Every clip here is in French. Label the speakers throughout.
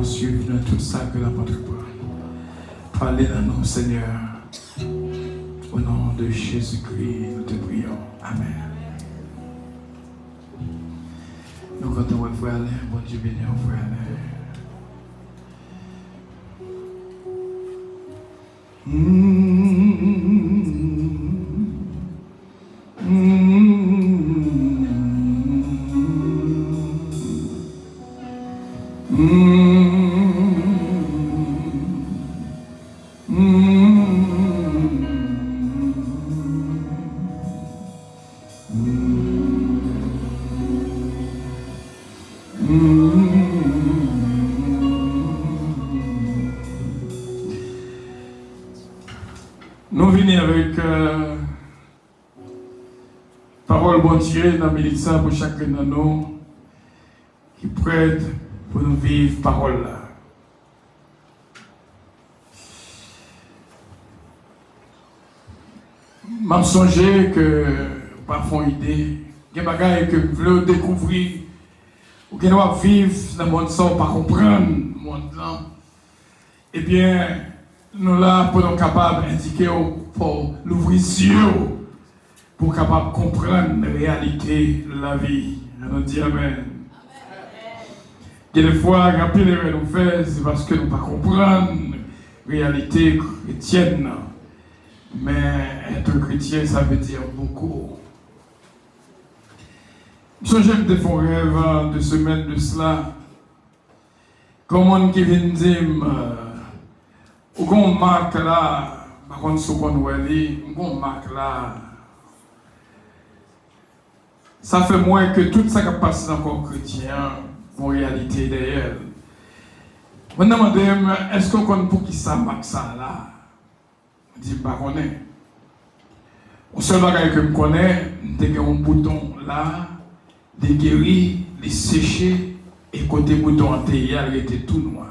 Speaker 1: Suivre dans tout ça que l'apôtre Paul. Parlez dans nous, Seigneur. Au nom de Jésus-Christ, nous te prions. Amen. Nous comptons, frère Alain. Bon Dieu béni, frère Alain. Nous venons avec parole bon Dieu dans Mélissa pour chacun de nous qui prête pour nous vivre parole là. M'a songé que parfois idée, il y a des bagages que je veux découvrir ou que nous va vivre dans le monde sans pas comprendre le monde là. Eh bien, nous là pour nous capables d'indiquer pour l'ouvrir yeux pour capable comprendre la réalité de la vie. On dit amen. Et des fois, quand pile nous fait, c'est parce que nous ne comprenons pas la réalité chrétienne. Mais être chrétien, ça veut dire beaucoup. J'aime de faire rêve de semaine de cela. Comment qui vient dire, ou qu'on marque là, par contre, ce qu'on voit là, on marque là. Ça fait moins que tout ça qui passe dans le corps chrétien, en réalité derrière. Je me demande, est-ce qu'on connaît pour qui ça marque ça là? Je dis, pas qu'on est. Le seul bagage que je connais, c'est un bouton là, de guérir, de sécher, et côté bouton antérieur, il était tout noir.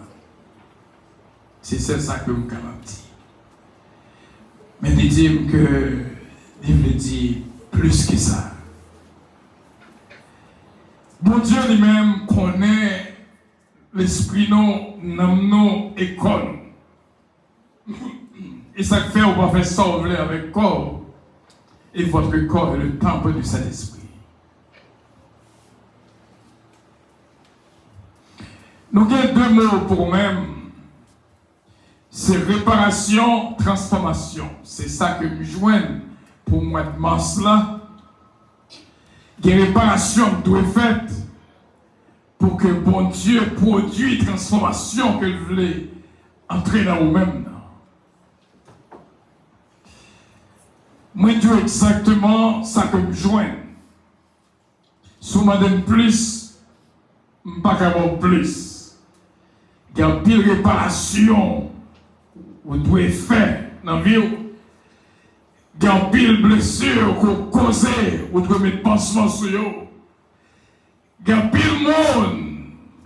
Speaker 1: C'est ça que je me dis. Mais il dit que, il me dit plus que ça. Bon Dieu lui-même connaît l'esprit non, non, et con. Et ça fait, on va faire sauver avec le corps. Et votre corps est le temple du Saint-Esprit. Nous avons deux mots pour même. C'est réparation, transformation. C'est ça que nous joignons pour le mois de mars là. Des réparations doivent être faites pour que bon Dieu produise la transformation que vous voulez entrer dans vous-même. Moi, Dieu exactement ça que je joigne. Si vous m'en donnez plus, je ne peux pas avoir plus. Il y a une pile réparation que vous devez faire dans la vie. Il y a une pile blessure que vous causez, vous devez mettre pansement sur vous. Il y a une pile monde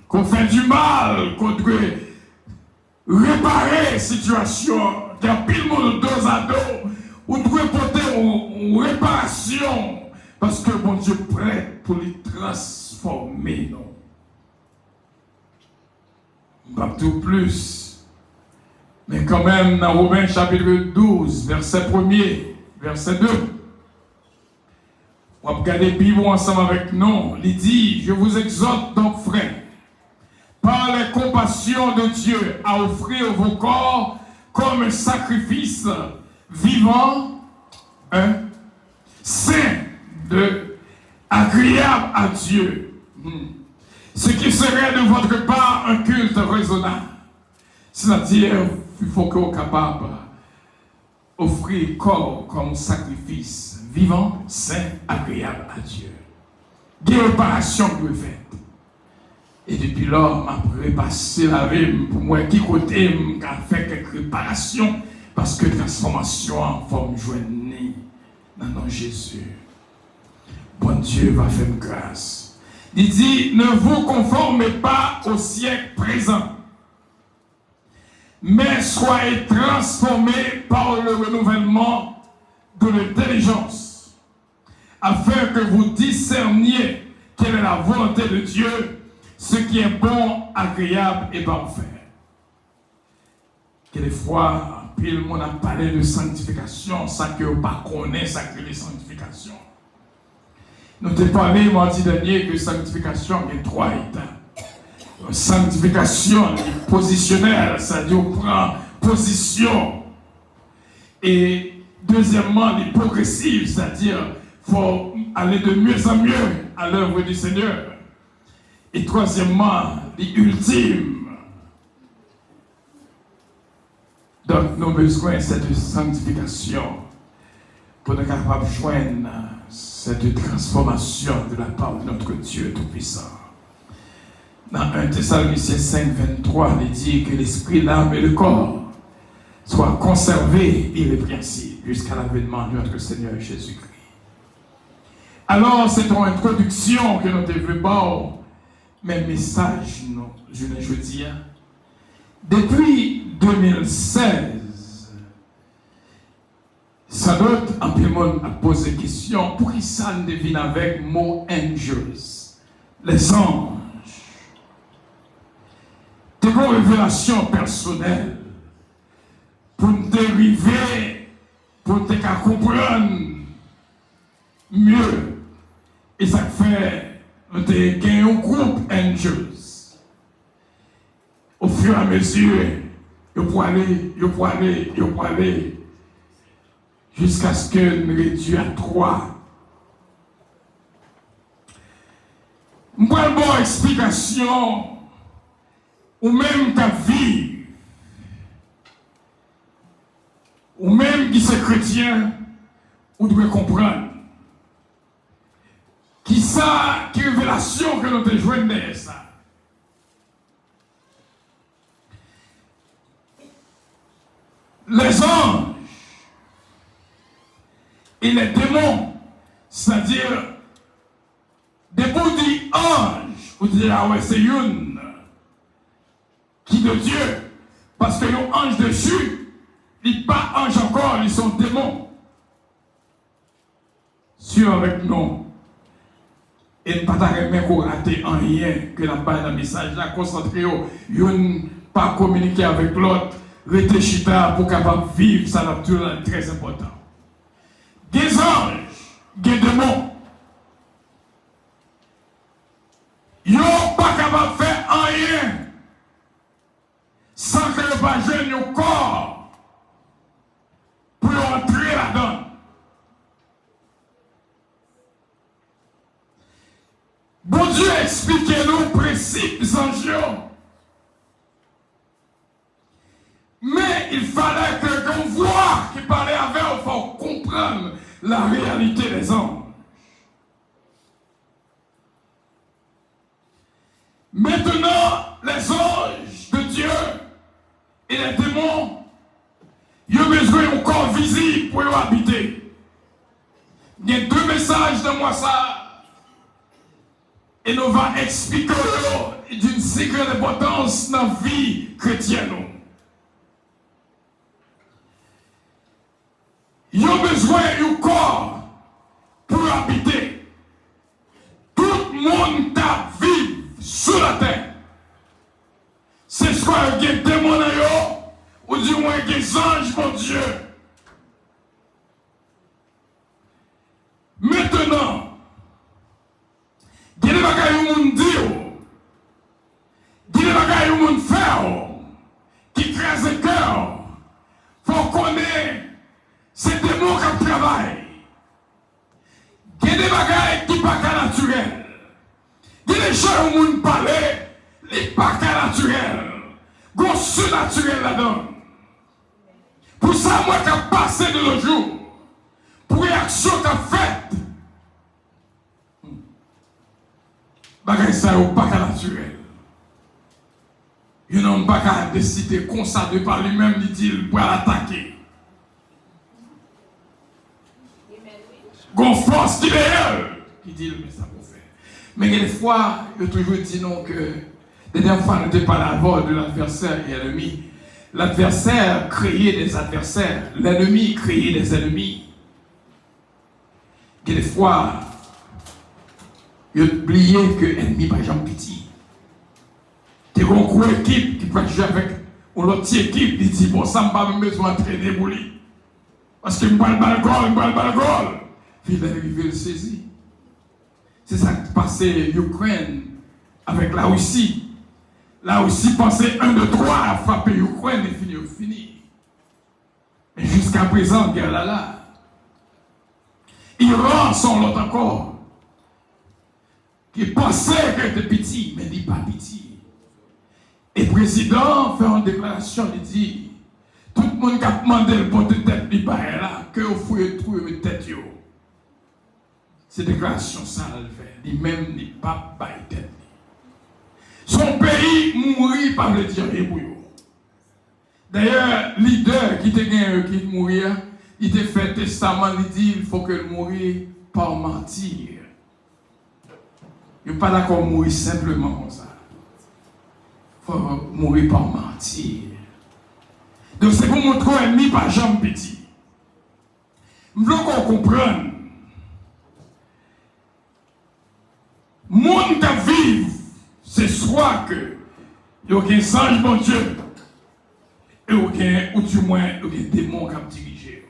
Speaker 1: qu'on fait du mal, qu'on doit réparer la situation. Il y a une pile monde dos à dos. Vous devez porter une réparation parce que bon Dieu est prêt pour les transformer. Non? Pas tout plus. Mais quand même, dans Romains chapitre 12, verset 1er, verset 2, on va regarder la Bible ensemble avec nous. Il dit, je vous exhorte donc, frères, par les compassions de Dieu, à offrir vos corps comme un sacrifice vivant, saint, agréable à Dieu. Ce qui serait de votre part un culte raisonnable. C'est-à-dire, il faut qu'on soit capable d'offrir le corps comme sacrifice vivant, saint, agréable à Dieu. Des réparations que vous faites. Et depuis là, je repassé la vie pour moi qui côté, je fait quelques réparations. Parce que transformation en forme joignée dans nom Jésus. Bon Dieu va faire grâce. Il dit, ne vous conformez pas au siècle présent, mais soyez transformés par le renouvellement de l'intelligence, afin que vous discerniez quelle est la volonté de Dieu, ce qui est bon, agréable et parfait. Quelquefois, puis le monde a parlé de sanctification, ça que vous ne connaissez pas, ça que les sanctifications. Nous t'ai parlé mardi dernier que sanctification est 3 étapes. Sanctification positionnelle, c'est-à-dire on prend position. Et deuxièmement, les progressives, c'est-à-dire il faut aller de mieux en mieux à l'œuvre du Seigneur. Et troisièmement, les ultimes. Donc, nos besoins, c'est de sanctification pour être capable de joindre cette transformation de la part de notre Dieu Tout-Puissant. Dans 1 Thessaloniciens 5, 23, il dit que l'esprit, l'âme et le corps soient conservés irrépréhensibles jusqu'à l'avènement de notre Seigneur Jésus-Christ. Alors, c'est en introduction que nous devons mes messages, je dis, depuis 2016, ça doit un peu le monde a posé question, pour qui ça ne devine avec le mot angels, les anges. C'est une révélation personnelle pour nous dériver, pour nous comprendre mieux. Et ça fait, nous avons gagné un groupe angels. Au fur et à mesure, il faut aller, jusqu'à ce que nous réduisons à 3. Je vais une bonne explication, ou même ta vie, ou même qui est chrétien, ou doit comprendre. Qui révélation que nous te joignons ça. Les anges et les démons, c'est-à-dire des bouddhis anges, ou dire ah ouais c'est une qui de Dieu, parce que les anges dessus, ils ne sont pas anges encore, ils sont démons. Sur avec nous. Et ne pas t'arrêter qu'on rate en rien que la part d'un message là, concentrez-vous, ne pas communiquer avec l'autre. Rete chita pour capable vivre, ça là très important. Des anges, des démons, ils n'ont pas capable de faire rien sans que le pas jeune au corps pour entrer là-dedans. Bon Dieu, expliquez-nous principes anges. Mais il fallait que l'on voit qui parlait avec eux pour comprendre la réalité des anges. Maintenant, les anges de Dieu et les démons, ils ont besoin d'un corps visible pour y habiter. Il y a 2 messages de moi ça. Et nous allons expliquer d'une si grande importance dans la vie chrétienne. Ils ont besoin d'un corps pour habiter. Tout le monde t'a vivre sur la terre. C'est soit il y a des démons ou du moins des anges, mon Dieu. Maintenant, il y a des bagailles où on dit, il y a des bagailles où on fait, qui crée le cœur. Il faut connaître. C'est des mots qui travaillent. Il y a des bagailles qui ne sont pas naturelles. Il y a des gens où on parle, qui ne sont pas naturels. Il y a des surnaturels là-dedans. Pour ça, moi, qui ai passé de nos jours, pour réaction qu'a faite, bagailles ça n'est pas naturel. Il n'a pas qu'à décider comme ça de par lui-même, dit-il, pour l'attaquer. Gon force qui est elle, qui dit le message pour faire. Mais des fois, il a toujours dit non que la dernière fois, nous n'était pas la voix de l'adversaire et l'ennemi. L'adversaire créait des adversaires, l'ennemi créait des ennemis. Des fois, il a oublié que l'ennemi n'est pas jamais petit. Tu as une équipe qui peut jouer avec une autre équipe, qui dit, bon, ça m'a pas besoin d'entraîner pour lui. Parce qu'il me parle le goal. Puis il est arrivé le saisir. C'est ça qui passait l'Ukraine avec la Russie. La Russie pensait 1, 2, 3 à frapper l'Ukraine et fini. Mais jusqu'à présent, guerre là. Iran sont l'autre encore. Qui pensait qu'il était petit, mais il n'est pas petit. Et le président fait une déclaration, il dit, tout le monde qui a demandé le pot de tête, il n'est là, que vous pouvez trouver une tête. Cette déclaration, ça le fait. Lui-même n'est pas bail tête. Son pays mourit par le dire pour eux. D'ailleurs, leader qui était gagné, qui mourir, il te fait testament, il dit il faut que mourir par mentir. Il n'est pas d'accord de mourir simplement comme ça. Il faut mourir par mentir. Donc c'est pour montrer un ennemi par jambe petit. Je veux qu'on comprenne. Monde qui vivent, c'est soit que il y a aucun singe, mon Dieu, et aucun, ou du moins, aucun démon qui a dirigé.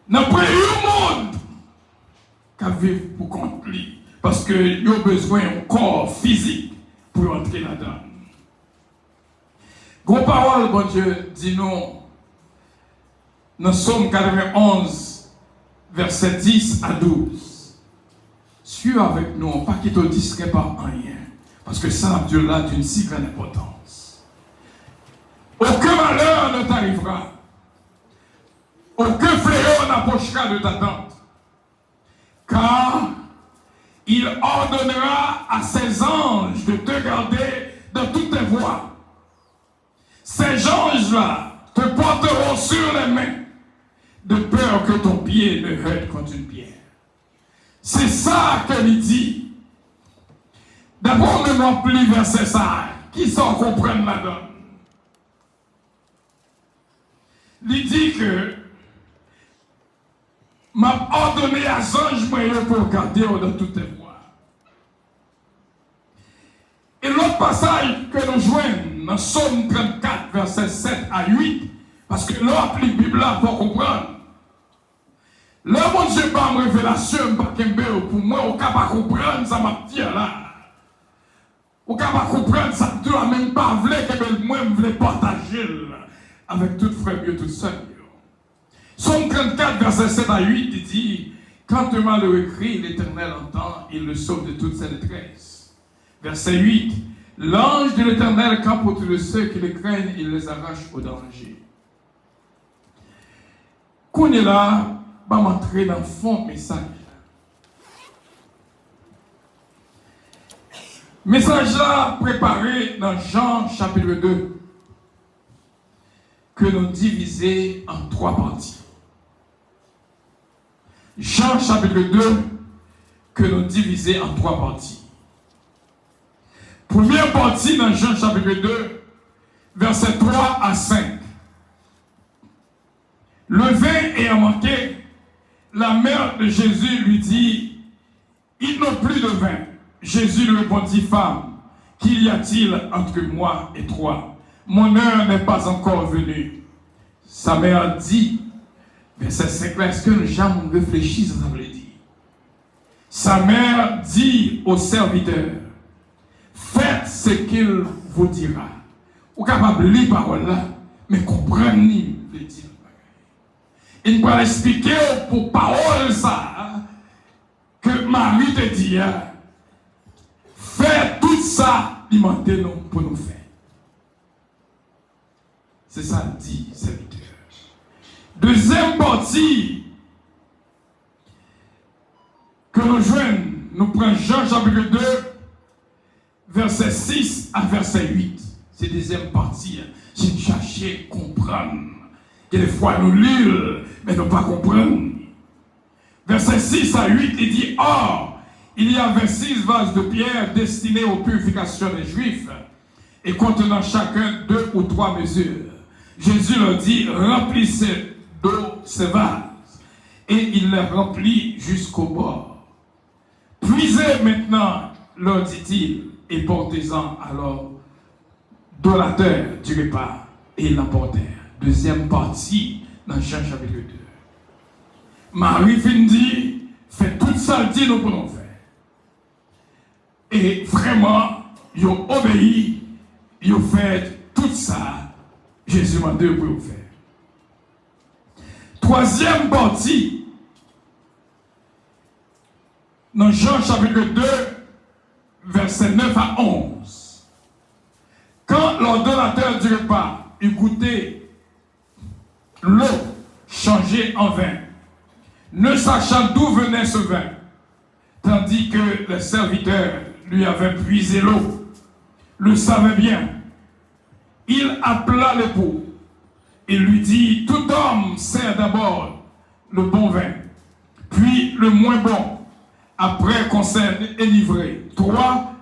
Speaker 1: N'a pas eu monde qui vivre pour contre lui, parce qu'il a besoin d'un corps physique pour entrer là-dedans. Gros parole, bon Dieu, dis-nous, dans Somme 91, versets 10 à 12. Suis avec nous, pas qu'il te distrait par rien, parce que ça, Dieu là, d'une si grande importance. Aucun malheur ne t'arrivera, aucun fléau n'approchera de ta tente, car il ordonnera à ses anges de te garder dans toutes tes voies. Ces anges-là te porteront sur les mains, de peur que ton pied ne heurte contre une pierre. C'est ça qu'elle dit. D'abord, on me remplit verset ça. Qui s'en comprennent la donne? Il dit que m'a ordonné à ange moyen pour garder dans toutes tes voies. Et l'autre passage que nous joignons dans Somme 34, verset 7 à 8, parce que l'on applique la Bible pour comprendre. Là, mon Dieu, pas une révélation, pour moi, on ne peut pas comprendre ça, m'a dit là. On ne peut pas comprendre ça, tu n'as même pas voulu que moi, je voulais partager avec tout frère et tout seul. Somme 34, verset 7 à 8, il dit, quand un malheureux crie, l'Éternel entend, il le sauve de toute sa détresse. Verset 8, l'ange de l'Éternel campe autour de ceux qui le craignent, il les arrache au danger. Qu'on est là, va m'entrer dans le fond message. Message là préparé dans Jean chapitre 2, que nous divisons en 3 parties. Jean chapitre 2, que nous divisons en 3 parties. Première partie dans Jean chapitre 2, versets 3 à 5. Le vin ayant manqué, la mère de Jésus lui dit, ils n'ont plus de vin. Jésus lui répondit, femme, qu'y a-t-il entre moi et toi? Mon heure n'est pas encore venue. Sa mère dit, verset 5, est-ce que nous jamais réfléchissons à ce que ça veut dire? Sa mère dit au serviteur, faites ce qu'il vous dira. Vous êtes capable de lire la parole là, mais comprenez le dire. Il va expliquer pour parole ça, que Marie te dit, fais tout ça, demandez nous pour nous faire. C'est ça dit, serviteur. Deuxième partie, que nous joignons, nous prenons Jean chapitre 2, verset 6 à verset 8. C'est la deuxième partie. J'ai cherché à comprendre. Que des fois nous lisons, mais nous ne pas comprendre. Verset 6 à 8, il dit, or, il y avait 6 vases de pierre destinés aux purifications des Juifs, et contenant chacun 2 ou 3 mesures. Jésus leur dit, remplissez d'eau ces vases, et il les remplit jusqu'au bord. Puisez maintenant, leur dit-il, et portez-en alors donateur du repas et l'emportèrent. Deuxième partie dans Jean chapitre 2. Marie fin dit, fait tout ça dit nous pouvons faire. Et vraiment, ils ont obéi, ils ont fait tout ça, Jésus m'a dit pour faire. Troisième partie, dans Jean chapitre 2, versets 9 à 11. Quand l'ordonnateur du repas eut goûté l'eau changée en vin, ne sachant d'où venait ce vin, tandis que le serviteur lui avait puisé l'eau, le savait bien, il appela l'époux et lui dit, tout homme sert d'abord le bon vin, puis le moins bon, après qu'on s'est délivré. Toi,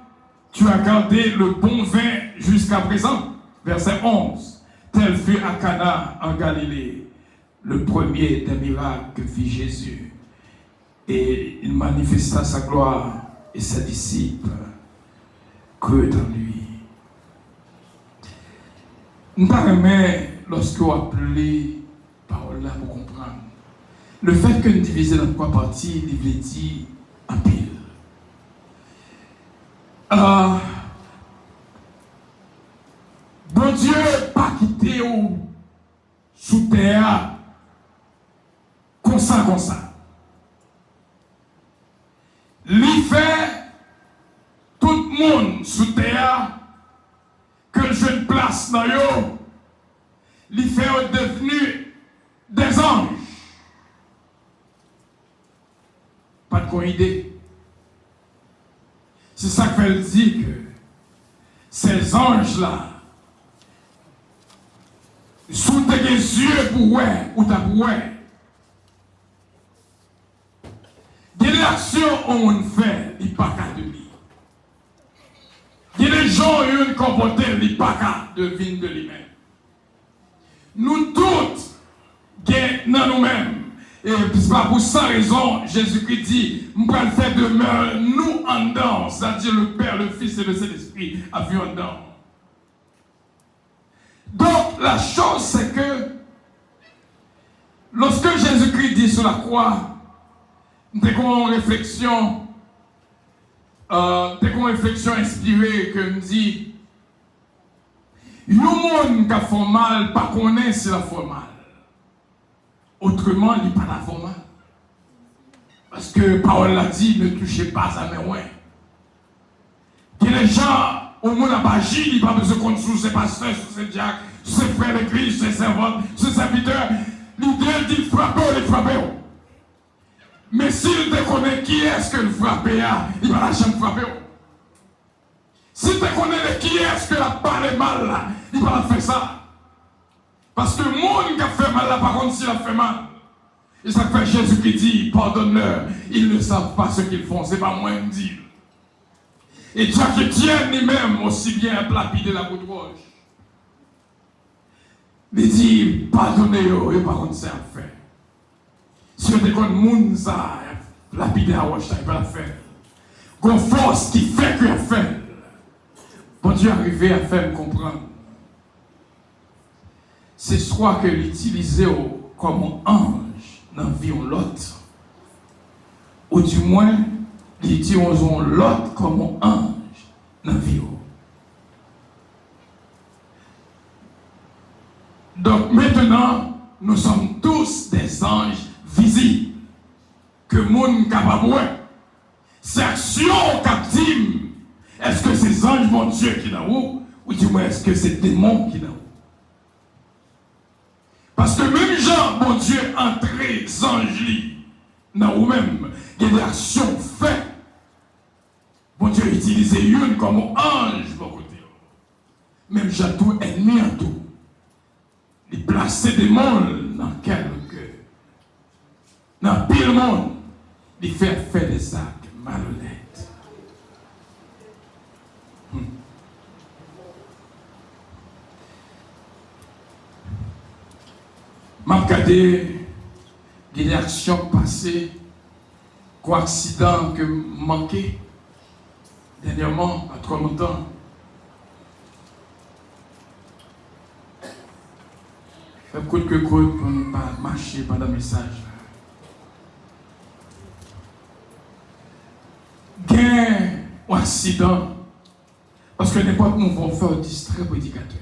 Speaker 1: tu as gardé le bon vin jusqu'à présent. Verset 11. Tel fut à Cana en Galilée, le premier des miracles que fit Jésus. Et il manifesta sa gloire et ses disciples crurent en lui. Nous parlons lorsque vous appelez parole là pour comprendre. Le fait que nous divisons dans trois parties, il veut dire en pile. Bon Dieu, pas quitter ou sous terre comme ça. Il fait tout le monde sous terre que je ne place dans eux. Il fait devenu des anges. Pas de idée. C'est ça que veut dire que ces anges-là, sous tes yeux pour ouais, ou ta pour ouais, des actions on fait, il n'y a pas qu'à de lui. Il y a des gens qui ont une comportement, il n'y a pas qu'à de vin de lui-même. Nous tous, dans nous-mêmes, et c'est pas pour ça raison, Jésus-Christ dit, nous allons faire demeure, nous en dedans, c'est-à-dire le Père, le Fils et le Saint-Esprit, à vivre en dedans. Donc, la chose, c'est que, lorsque Jésus-Christ dit sur la croix, nous avons une réflexion, inspirée que nous dit, il y a un monde qui a fait mal, pas connaît si la fait mal. Autrement, il n'y a pas la forme. Parce que Paul l'a dit, ne touchez pas à mes mains. Que les gens, au monde n'a pas agi, il n'y a pas besoin de compte sur ses pasteurs, sur ses diacres, sur ses frères d'église, ses servantes, ses serviteurs. L'idée dit frapper ou les frapper. Mais s'il te connaît qui est-ce que le frapper a, il va la jamais frapper. S'il te connaît qui est-ce que la parlé mal là, il va la faire ça. Parce que le monde qui a fait mal là, par contre, s'il a fait mal, et ça fait Jésus qui dit, pardonne-leur, ils ne savent pas ce qu'ils font, c'est pas moi qui dis. Et Dieu qui tient lui-même aussi bien lapidé la goutte rouge. Il dit, pardonnez-eux, et par contre, c'est à faire. Si on te connaît, monde ça, lapidé la roche, il va la faire. Qu'on force qui fait qu'il a fait. Bon Dieu arrivé à faire me comprendre. C'est soit que l'utiliser comme un ange dans la vie de l'autre, ou du moins, l'utilisons l'autre comme un ange dans la vie. Donc maintenant, nous sommes tous des anges visibles, que le monde capable. C'est action captive. Est-ce que c'est anges, mon Dieu, qui sont où, ou du moins est-ce que c'est démons qui sont où? Parce que même Jean, mon Dieu, entré anges dans vous-même, il y a des actions faites. Mon Dieu utilise une comme ange, mon côté. Même Jean, tout ennemi en tout. Il place des mondes dans quel cœur. Dans pile monde, il fait faire des actes malhonnêtes. M'a regardé des actions passées, quoi accident que manqué dernièrement, pas trop longtemps. Fait coûte que coûte pour ne pas marcher par le message. Gain ou accident. Parce que n'importe où on va faire distrait prédicateur.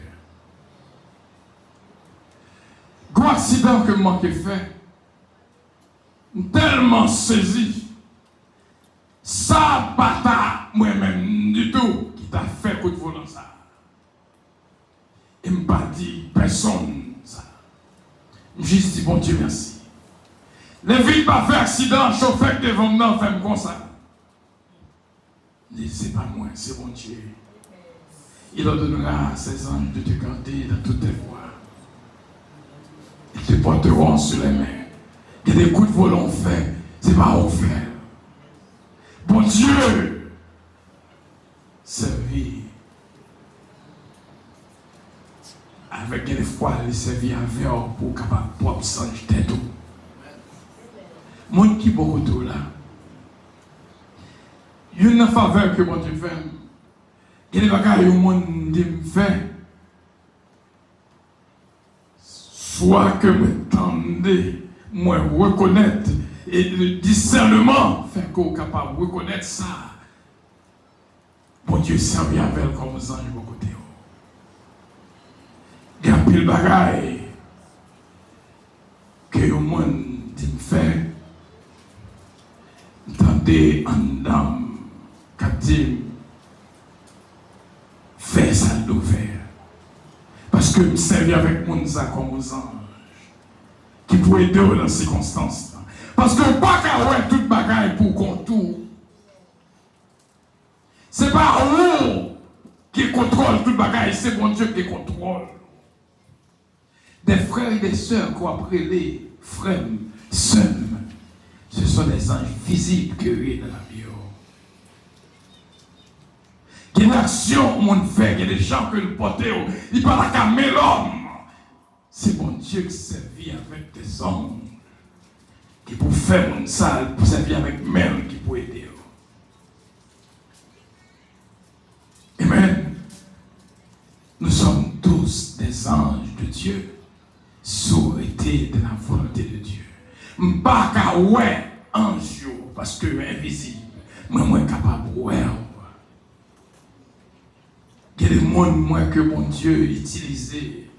Speaker 1: Gros accident que moi qui fait. Tellement saisi. Ça pas moi-même du tout qui t'a fait coup de volant ça. Et m'a pas dit personne ça. Juste dit bon Dieu merci. Les villes pas fait accident, chauffeur devant moi fait comme ça. Mais c'est pas moi, c'est mon Dieu. Il ordonnera à ses anges de te garder dans toutes tes voies. Ils te porteront sur les mains. Il y a des coups de volant faits, c'est pas offert. Bon Dieu, servir avec des fois, il servir avec pour capable propre sang de tout. Mon qui beaucoup tout là. Il y a une faveur que mon Dieu fait. Il y a des bagages que mon Dieu fait. Soit que m'entendez, moi reconnaître et le discernement fait qu'on est capable de reconnaître ça. Bon Dieu servir avec comme aux anges de côté. Il y a un pile bagaille que le monde dit me fait. Entendez en dame. Dit, fais ça l'ouvert. Parce que me servir avec mon ça comme aux anges qui pourraient aider dans ces circonstances. Parce que pas qu'à ouais toute bagaille pour contour. C'est pas vous qui contrôle toute bagaille, c'est mon Dieu qui contrôle. Des frères et des sœurs qu'on appelle les frères, sœurs, ce sont des anges visibles que oui dans la vie. Il y a une action au monde fait, il y a des gens que le porter, il parle qu'à l'homme. C'est bon Dieu qui servit avec des hommes qui pour faire une salle, pour servir avec même qui pour aider. Amen. Nous sommes tous des anges de Dieu, souhaités de la volonté de Dieu. Pas qu'à ouais ange parce que invisible, mais moins capable de ouais. Il y a des mondes moi que mon Dieu utilisait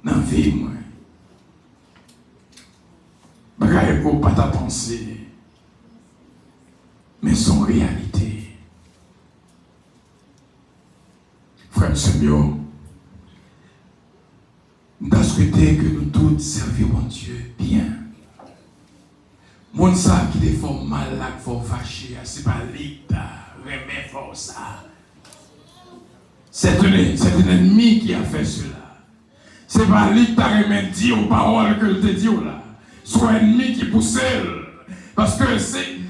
Speaker 1: dans la vie moi. Bagaille pour pas ta pensée, mais son réalité. Frère Samuel, nous avons souhaité que nous tous servions mon Dieu bien. Mon ça qui est fort mal là, fort fâché, c'est pas l'État, remet fort ça. C'est un ennemi qui a fait cela. C'est pas lui qui t'a remis dit aux paroles que je te dis là. Soit un ennemi qui pousse. Parce que c'est.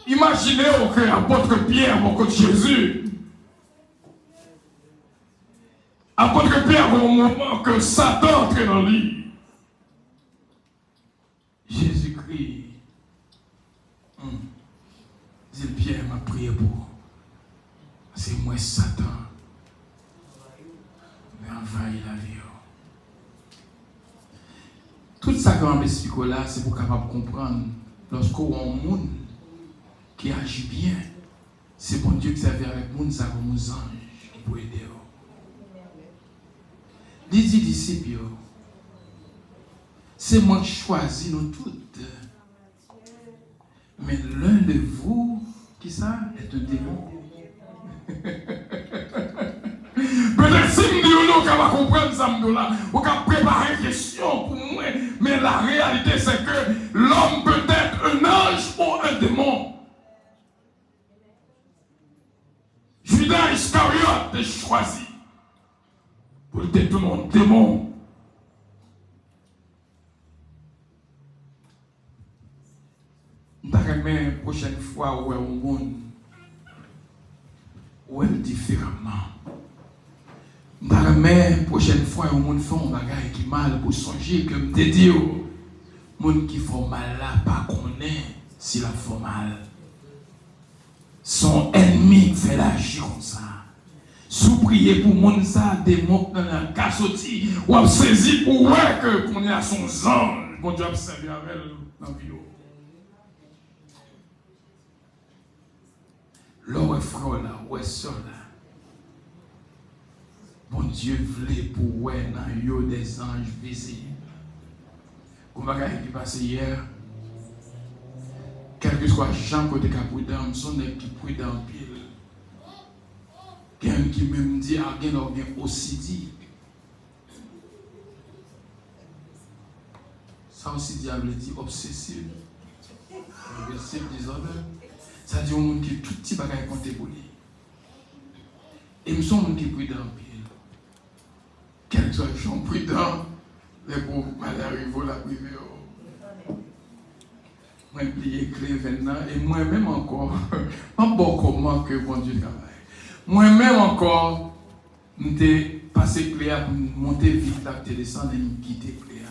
Speaker 1: Imaginez que l'apôtre Pierre, mon coach Jésus. Apôtre Pierre, au moment que Satan entre dans lui. Jésus-Christ. Dit Pierre m'a prié pour. C'est moi Satan. Envahir la vie. Tout ça que je m'explique là, c'est pour capable comprendre. Lorsqu'on a un monde qui agit bien, c'est bon Dieu qui servait avec le monde, ça comme aux anges qui peut aider. Les 10 disciples, c'est moi qui choisis nous toutes. Mais l'un de vous, qui ça, est un démon. Peut-être si nous va comprendre ça, on va préparer une question pour moi, mais la réalité c'est que l'homme peut être un ange ou un démon. Judas Iscariote est choisi pour être tout le monde démon. La prochaine fois où on monde où elle différemment. La prochaine fois où on fait un bagage qui mal pour songer que me dit monde qui font mal là pas connaît si la fait mal. son ennemi fait l'agir comme ça. Sous prier pour mon ça, démon dans la casse aussi, ou a saisi pour ouais que qu'on est à son ange, bon Dieu a servi avec elle dans la vie. L'or frère là, ouais soeur là. Bon Dieu voulait pour ouais dans yo des anges visibles. Comme bagaille qui passé hier, quel que soit Jean côté prudent, son est qui prudent pile. Quelqu'un qui même dit ah bien aussi dit. Ça aussi diable dit obsessif. Obsessif désordre. Ça dit au monde qui tout petit bagaille compter pour lui. Et me sont monde qui prudent pile. Quel que soit Jean prudent, les pauvres mal arrivent la privée. Moi, je plié clé maintenant, et moi-même encore, pas bon comment que bon Dieu travaille. Moi-même encore, je passé clé à monter vite, là, descendre et me quitter clé.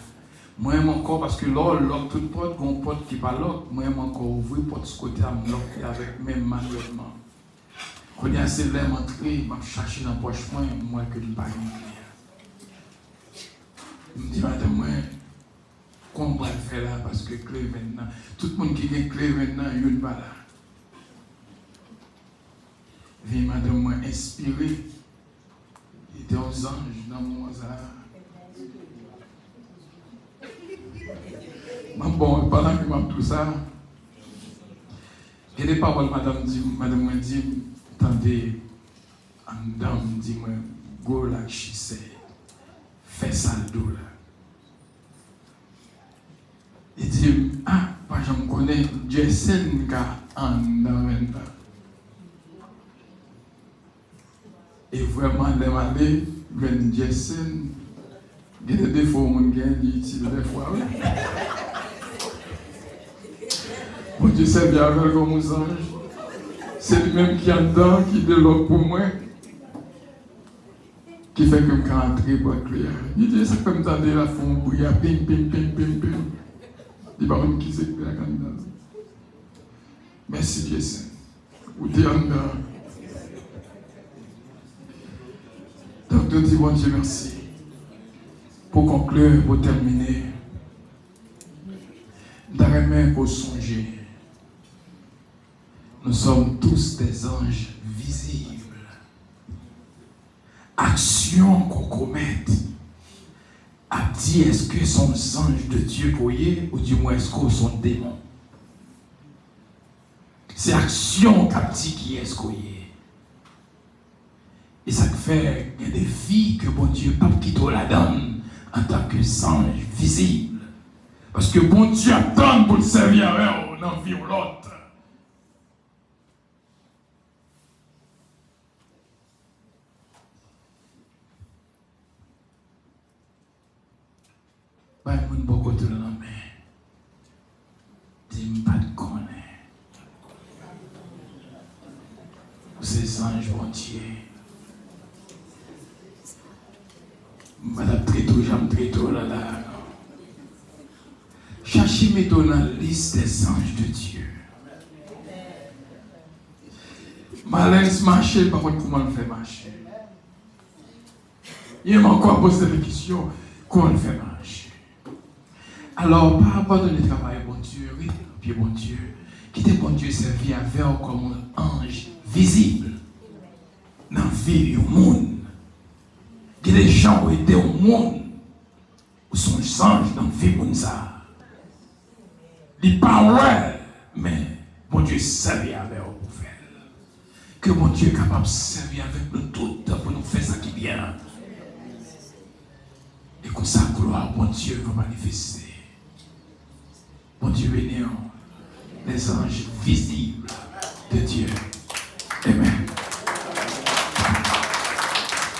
Speaker 1: Moi-même encore, parce que là, toute porte, une porte qui pas l'autre, moi-même encore ouvrir porte ce côté à me bloquer avec même malheureusement. Quand il y a ces lèvres entrées, je cherche dans la poche, moi, que je ne pas une clé. Je me dis, madame, moi, qu'on va faire là parce que clé maintenant, tout le monde qui a clé maintenant, il n'y a pas là. Viens madame moi inspiré. Il était aux anges dans mon hasard. Bon, pendant que je tout ça, il y a des paroles, madame m'a dit, attendez, madame dit, go like she said, fais ça le dos là. Il dit, ah, je me connais, Dieu sait en dans le temps. Et vraiment, les malais, Dieu sait, il y a des défauts, il y a des fois. Mon Dieu sait bien avec comme aux anges. C'est lui-même qui est en dedans, qui développe pour moi, qui fait que je rentre pour être clair. Il dit, c'est comme ça, la fond, brille, ping, ping, ping, ping, ping. Il va me qui c'est la candidate. Merci Dieu Saint. Ou t'es en dedans. Donc, nous disons, bon Dieu, merci. Pour conclure, pour terminer, d'arrêter pour songer. Nous sommes tous des anges visibles. Action qu'on commette. A dit, est-ce que sont anges de Dieu pour y, ou du moins est-ce qu'ils sont démons? C'est action qu'a dit qui est-ce qu'on y est. Et ça fait qu'il y a des vies que bon Dieu pas quitter la donne en tant que ange visible. Parce que bon Dieu attend pour le servir avec dans vie ou l'autre. Bah, mon bon côté de la main. Dis-moi pas de connaître. Ces anges bon Dieu. Madame Tréto, j'aime Tréto là. Cherchez-moi dans la liste des anges de Dieu. Malin marcher, par contre, comment le fait marcher? Il m'a encore posé la question, comment le fait marcher? Alors, par rapport à notre travail, bon Dieu, oui, puis bon Dieu, qui était bon Dieu servi avec comme un ange visible dans la vie du monde. Que les gens ont été au monde où sont les anges dans la vie du monde. Ils parlent, mais bon Dieu servi avec eux pour faire. Que bon Dieu est capable de servir avec nous tout pour nous faire ça qui est bien. Et comme ça, gloire, bon Dieu va manifester. Bon Dieu béni, les anges visibles de Dieu.